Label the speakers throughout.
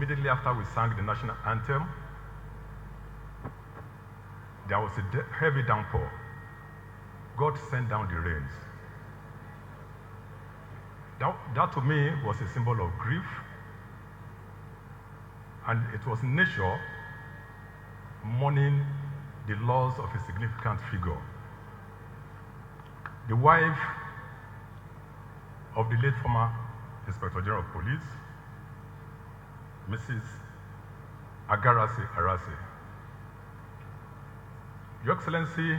Speaker 1: immediately after we sang the national anthem, there was a heavy downpour. God sent down the rains. That to me was a symbol of grief, and it was nature mourning the loss of a significant figure. The wife of the late former Inspector General of Police, Mrs. Arase. Your Excellency,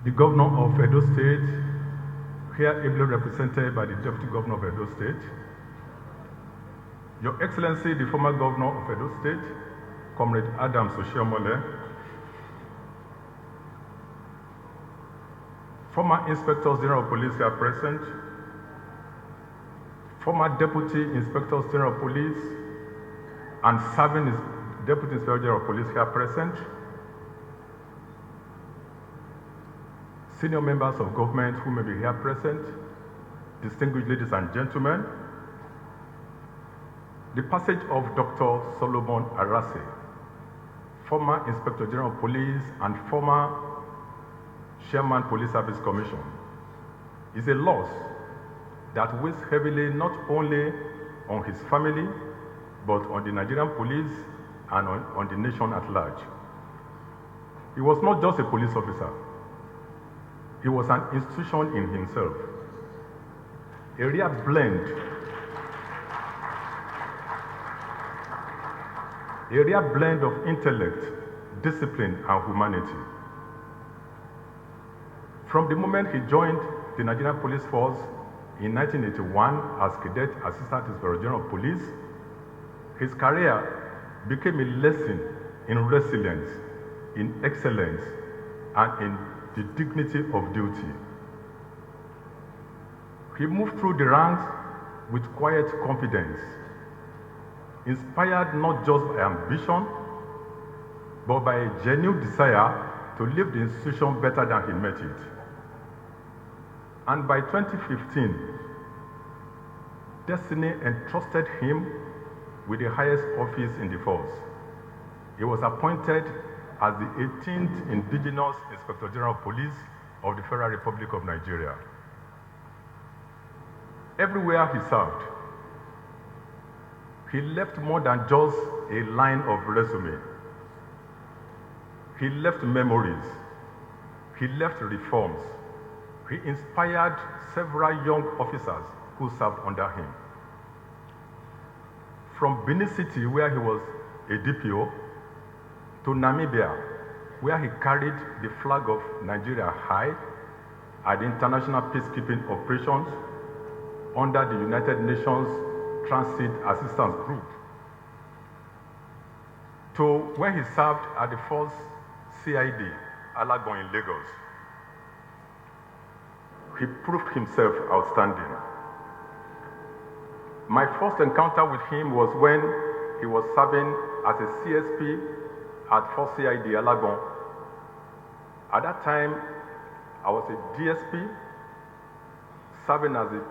Speaker 1: the Governor of Edo State, here ably represented by the Deputy Governor of Edo State, Your Excellency, the former Governor of Edo State, Comrade Adams Oshiomhole, former Inspectors General of Police here present, former Deputy Inspectors General of Police, and serving Deputy Inspector General of Police here present, senior members of government who may be here present, distinguished ladies and gentlemen, the passage of Dr. Solomon Arase, former Inspector General of Police and former Chairman Police Service Commission, is a loss that weighs heavily not only on his family, but on the Nigerian police and on the nation at large. He was not just a police officer. He was an institution in himself, a rare blend of intellect, discipline, and humanity. From the moment he joined the Nigerian Police Force in 1981 as Cadet Assistant Inspector General of Police, his career became a lesson in resilience, in excellence, and in the dignity of duty. He moved through the ranks with quiet confidence, inspired not just by ambition, but by a genuine desire to leave the institution better than he met it. And by 2015, destiny entrusted him with the highest office in the force. He was appointed as the 18th Indigenous Inspector General of Police of the Federal Republic of Nigeria. Everywhere he served, he left more than just a line of resume. He left memories. He left reforms. He inspired several young officers who served under him. From Benin City, where he was a DPO, to Namibia, where he carried the flag of Nigeria high at the international peacekeeping operations under the United Nations Transit Assistance Group, to when he served at the first CID, Alagon in Lagos. He proved himself outstanding. My first encounter with him was when he was serving as a CSP at 4th CID Alagon. At that time, I was a DSP serving as a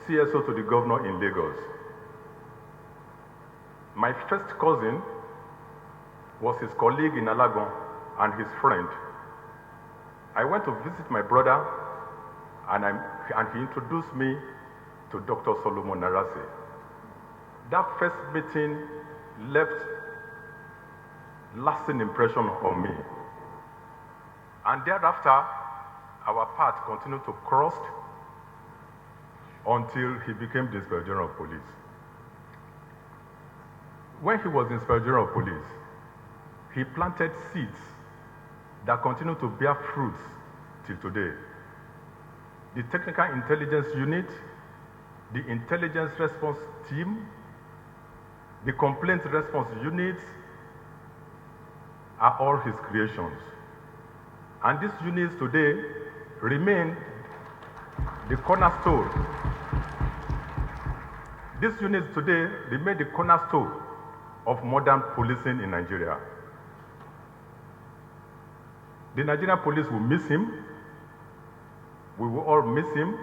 Speaker 1: CSO to the governor in Lagos. My first cousin was his colleague in Alagon and his friend. I went to visit my brother and he introduced me to Dr. Solomon Arase. That first meeting left lasting impression on me. And thereafter, our path continued to cross until he became the Inspector General of Police. When he was Inspector General of Police, he planted seeds that continue to bear fruits till today. The Technical Intelligence Unit, the Intelligence Response Team, the Complaint Response Units are all his creations. And these units today remain the cornerstone. These units today remain the cornerstone of modern policing in Nigeria. The Nigerian police will miss him. We will all miss him.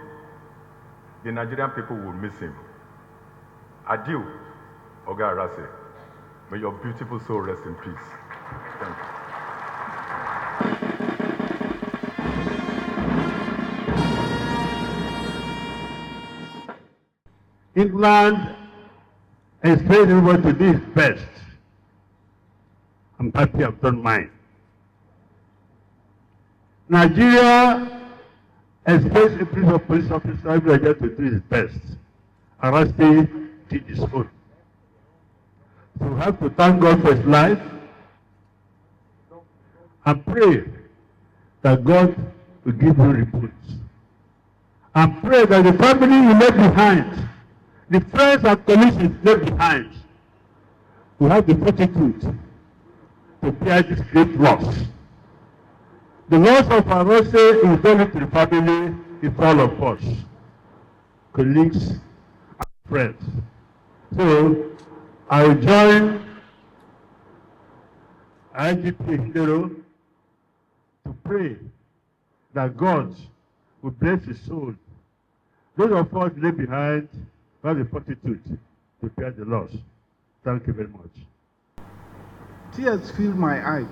Speaker 1: The Nigerian people will miss him. Adieu, Oga Arase. May your beautiful soul rest in peace. Thank you.
Speaker 2: England expects everybody to do his best. I'm happy I've done mine. Nigeria expects a police officer every year to do his best. Arase did his own. So we have to thank God for his life and pray that God will give you reports. And pray that the family you left behind, the friends and colleagues you left behind, will have the fortitude to bear this great loss. The loss of Arase is not only to the family, it's all of us, colleagues and friends. So I will join IGP to pray that God will bless his soul. Those of us left behind have the fortitude to bear the loss. Thank you very much.
Speaker 3: Tears filled my eyes.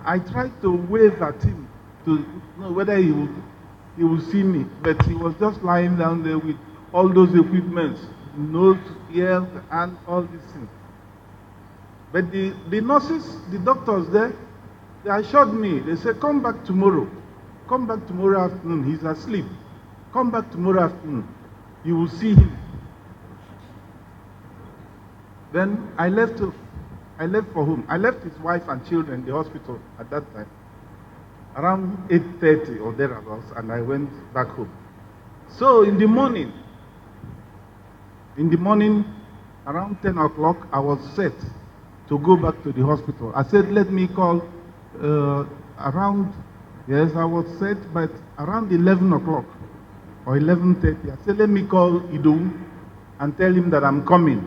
Speaker 3: I tried to wave at him to know whether he would see me, but he was just lying down there with all those equipments, nose, ears, and all these things. But the nurses, the doctors there, they assured me, they said, come back tomorrow. Come back tomorrow afternoon. He's asleep. Come back tomorrow afternoon. You will see him. Then I left for home. I left his wife and children in the hospital at that time, around 8:30 or thereabouts, and I went back home. So in the morning, around 10 o'clock, I was set to go back to the hospital. I said, let me call I was set, but around 11 o'clock or 11:30, I said, let me call Idu and tell him that I'm coming,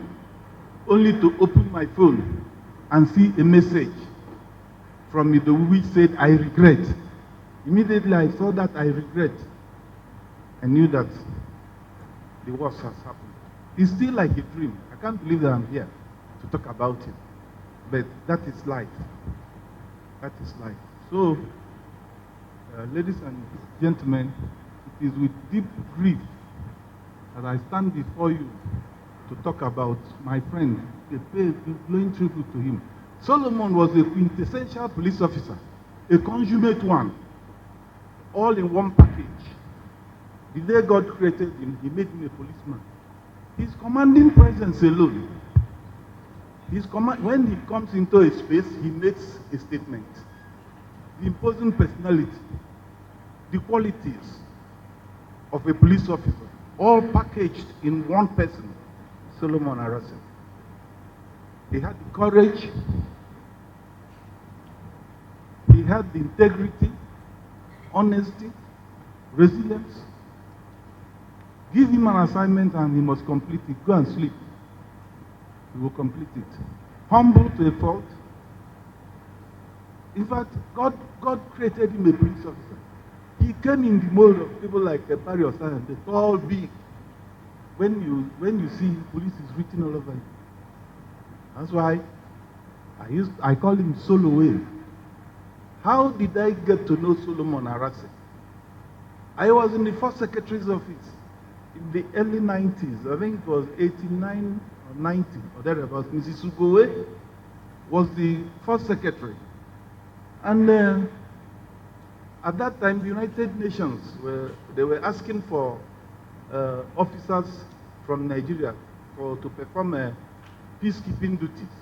Speaker 3: only to open my phone and see a message from Idu which said, I regret. Immediately I saw that I regret. I knew that the worst has happened. It's still like a dream. I can't believe that I'm here to talk about it. But that is life. That is life. So, ladies and gentlemen, it is with deep grief that I stand before you to talk about my friend, glowing tribute to him. Solomon was a quintessential police officer, a consummate one, all in one package. The day God created him, he made him a policeman. His commanding presence alone, when he comes into a space, he makes a statement. The imposing personality, the qualities of a police officer, all packaged in one person, Solomon Arase. He had the courage, he had the integrity, honesty, resilience. Give him an assignment and he must complete it. Go and sleep. He will complete it. Humble to a fault. In fact, God created him a police officer. He came in the mold of people like Barry Osana, the tall, big. When you see him, police is written all over him. That's why I call him Solo Wave. How did I get to know Solomon Arase? I was in the first secretary's office in the early 90s. I think it was 89 or 90 or thereabouts. Mrs. Ugowe was the first secretary. And at that time, the United Nations were asking for officers from Nigeria to perform peacekeeping duties.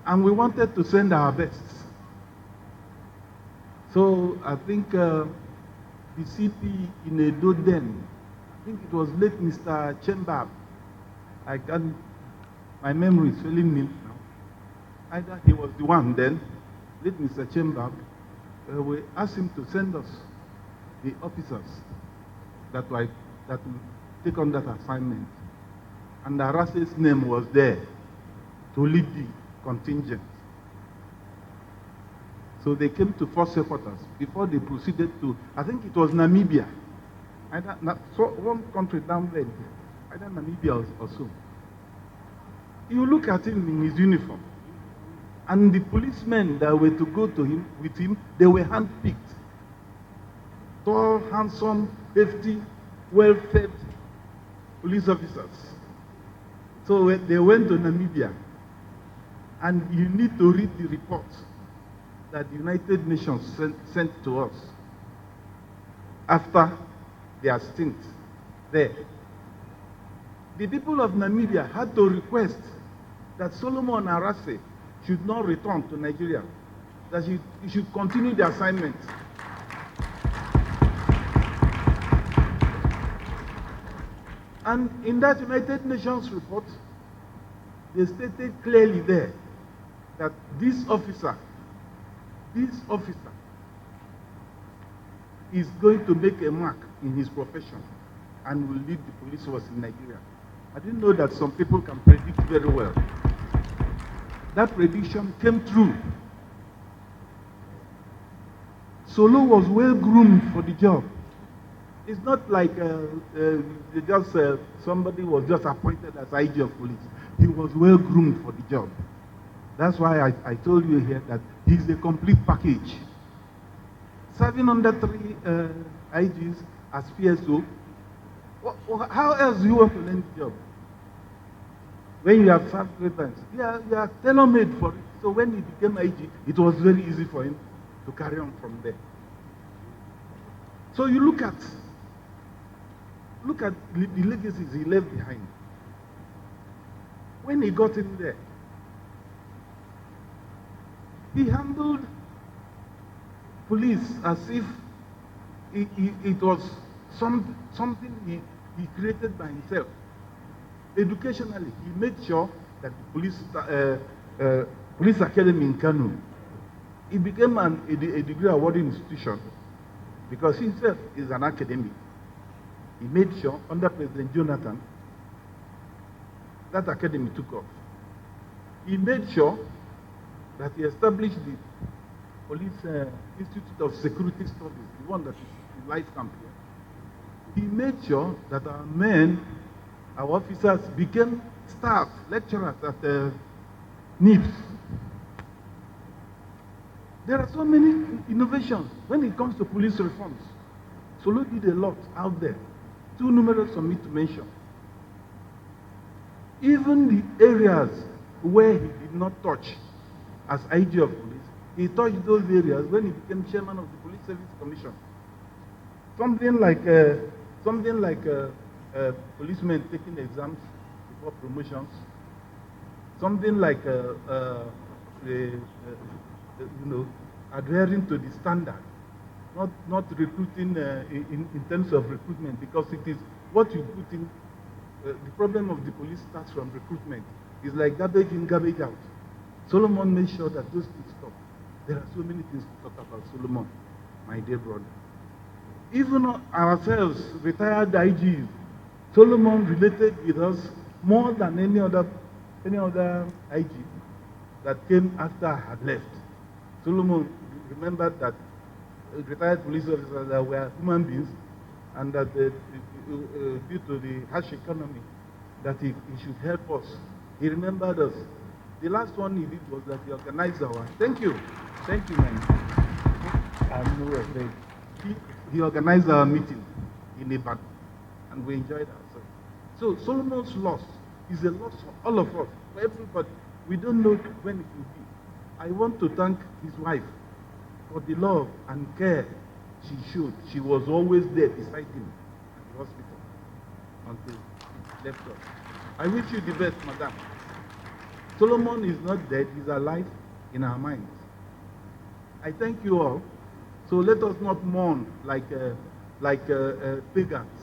Speaker 3: And we wanted to send our best. So I think the CP in Edo then, I think it was late Mr. Chembab. My memory is failing me now. Either he was the one then, late Mr. Chembab, we asked him to send us the officers that will take on that assignment. And Arase's name was there to lead the contingent. So they came to first headquarters before they proceeded to, I think it was Namibia. So one country down there, either Namibia or so. You look at him in his uniform, and the policemen that were to go to him with him, they were handpicked. Tall, handsome, hefty, well-fed police officers. So they went to Namibia, and you need to read the report that the United Nations sent to us after their stint there. The people of Namibia had to request that Solomon Arase should not return to Nigeria, that he should continue the assignment. And in that United Nations report, they stated clearly there that this officer is going to make a mark in his profession and will lead the police force in Nigeria. I didn't know that some people can predict very well. That prediction came true. Solo was well groomed for the job. It's not like somebody was just appointed as IG of police. He was well groomed for the job. That's why I told you here that he's a complete package. Serving under 3 IGs as PSO, how else do you want to learn the job? When you have served 3 times, you are tailor-made for it. So when he became IG, it was very easy for him to carry on from there. So you look at the legacies he left behind. When he got in there, he handled police as if it was something he created by himself. Educationally, he made sure that the police academy in Kano, it became a degree awarding institution because he himself is an academic. He made sure under President Jonathan that academy took off. He made sure that he established the Police Institute of Security Studies, the one that is in Life Camp here. He made sure that our men, our officers, became staff, lecturers at NIPS. There are so many innovations when it comes to police reforms. Solo did a lot out there, too numerous for me to mention. Even the areas where he did not touch as IG of police, he touched those areas when he became chairman of the Police Service Commission. Something like policemen taking exams before promotions. Something like adhering to the standard, not recruiting in terms of recruitment, because it is what you put in. The problem of the police starts from recruitment. It's like garbage in, garbage out. Solomon made sure that those things stop. There are so many things to talk about Solomon, my dear brother. Even ourselves, retired IGs, Solomon related with us more than any other IG that came after I had left. Solomon remembered that retired police officers that were human beings, and that due to the harsh economy, that he should help us. He remembered us. The last one he did was that he organized our, thank you, man. I'm no afraid. He organized our meeting in Ibadan, and we enjoyed ourselves. So Solomon's loss is a loss for all of us, for everybody. We don't know when it will be. I want to thank his wife for the love and care she showed. She was always there beside him at the hospital until he left us. I wish you the best, madam. Solomon is not dead, he's alive in our minds. I thank you all. So let us not mourn like pagans.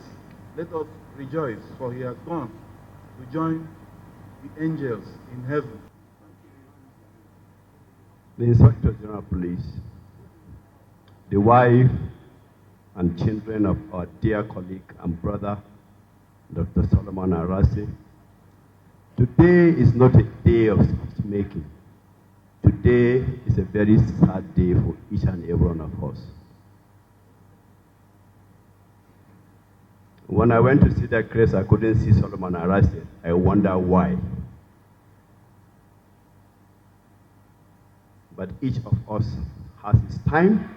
Speaker 3: Let us rejoice, for he has gone to join the angels in heaven.
Speaker 4: The Inspector General of Police, the wife and children of our dear colleague and brother, Dr. Solomon Arase, today is not a day of speech-making. Today is a very sad day for each and every one of us. When I went to see that crest, I couldn't see Solomon Arase. I wonder why. but each of us has his time,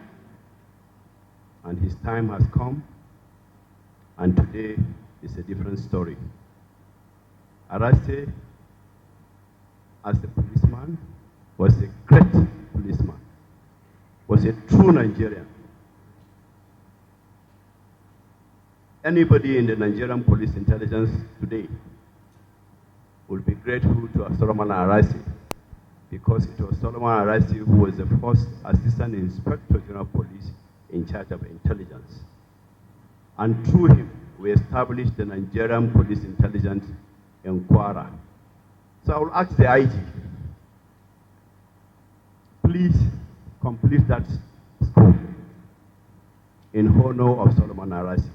Speaker 4: and his time has come, and today is a different story. Arase, as a policeman, was a great policeman, was a true Nigerian. Anybody in the Nigerian police intelligence today will be grateful to Solomon Arase, because it was Solomon Arase who was the first Assistant Inspector General of Police in charge of intelligence. And through him, we established the Nigerian Police Intelligence in Kwara. So I will ask the IG, please complete that school in honor of Solomon Arase.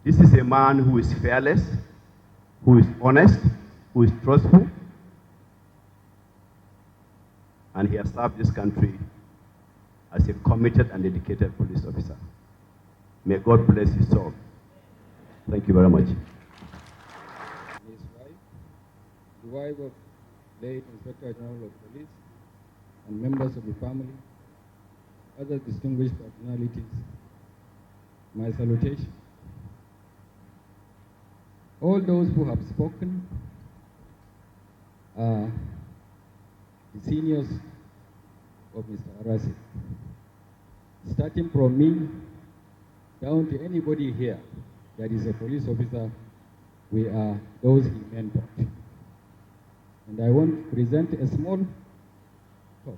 Speaker 4: This is a man who is fearless, who is honest, who is trustful, and he has served this country as a committed and dedicated police officer. May God bless his soul. Thank you very much.
Speaker 5: His wife, the wife of late Inspector General of Police, and members of the family, other distinguished personalities, my salutation. All those who have spoken are the seniors of Mr. Arase. Starting from me down to anybody here that is a police officer, we are those he mentored. And I want to present a small talk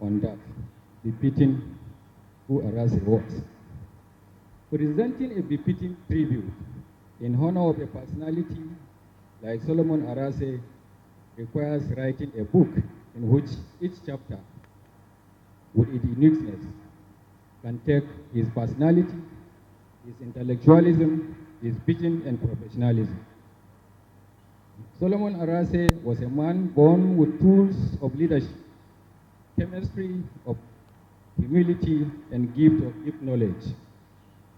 Speaker 5: on that, befitting who Arase was. Presenting a befitting tribute in honor of a personality like Solomon Arase requires writing a book in which each chapter, with its uniqueness, can take his personality, his intellectualism, his vision, and professionalism. Solomon Arase was a man born with tools of leadership, chemistry of humility, and gift of deep knowledge.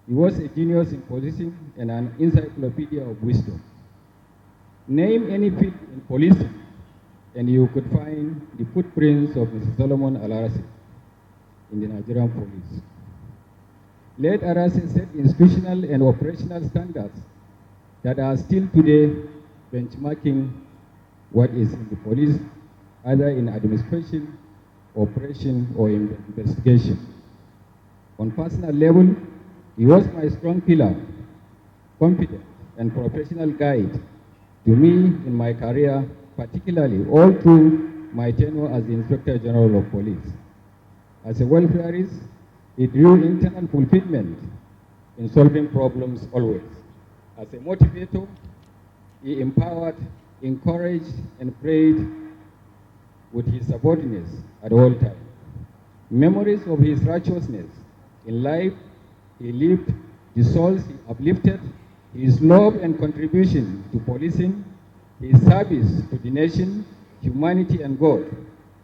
Speaker 5: He was a genius in policing and an encyclopedia of wisdom. Name any field in policing, and you could find the footprints of Mr. Solomon Arase in the Nigerian police. Late Arase set institutional and operational standards that are still today benchmarking what is in the police, either in administration, operation, or in investigation. On personal level, he was my strong pillar, confident, and professional guide to me in my career, particularly all through my tenure as the Inspector General of Police. As a welfareist, he drew internal fulfillment in solving problems always. As a motivator, he empowered, encouraged, and prayed with his subordinates at all times. Memories of his righteousness in life he lived, the souls he uplifted, his love and contribution to policing, his service to the nation, humanity, and God,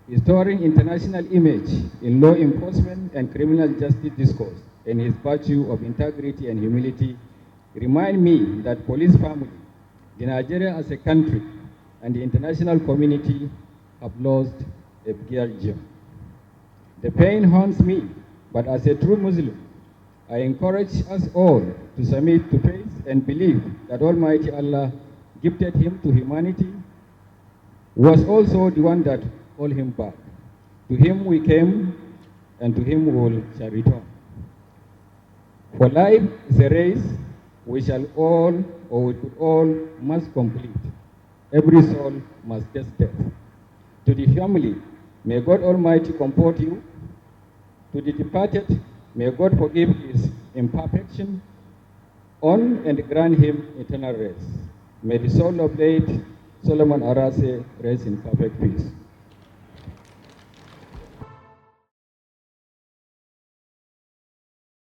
Speaker 5: his soaring international image in law enforcement and criminal justice discourse, and his virtue of integrity and humility remind me that police family, the Nigeria as a country, and the international community have lost a dear gem. The pain haunts me, but as a true Muslim, I encourage us all to submit to faith and believe that Almighty Allah gifted him to humanity, was also the one that called him back. To him we came, and to him we shall return. For life is a race we shall all, or we could all, must complete. Every soul must taste death. To the family, may God Almighty comfort you. To the departed, may God forgive his imperfection on and grant him eternal rest. May the soul of late Solomon Arase rest in perfect peace.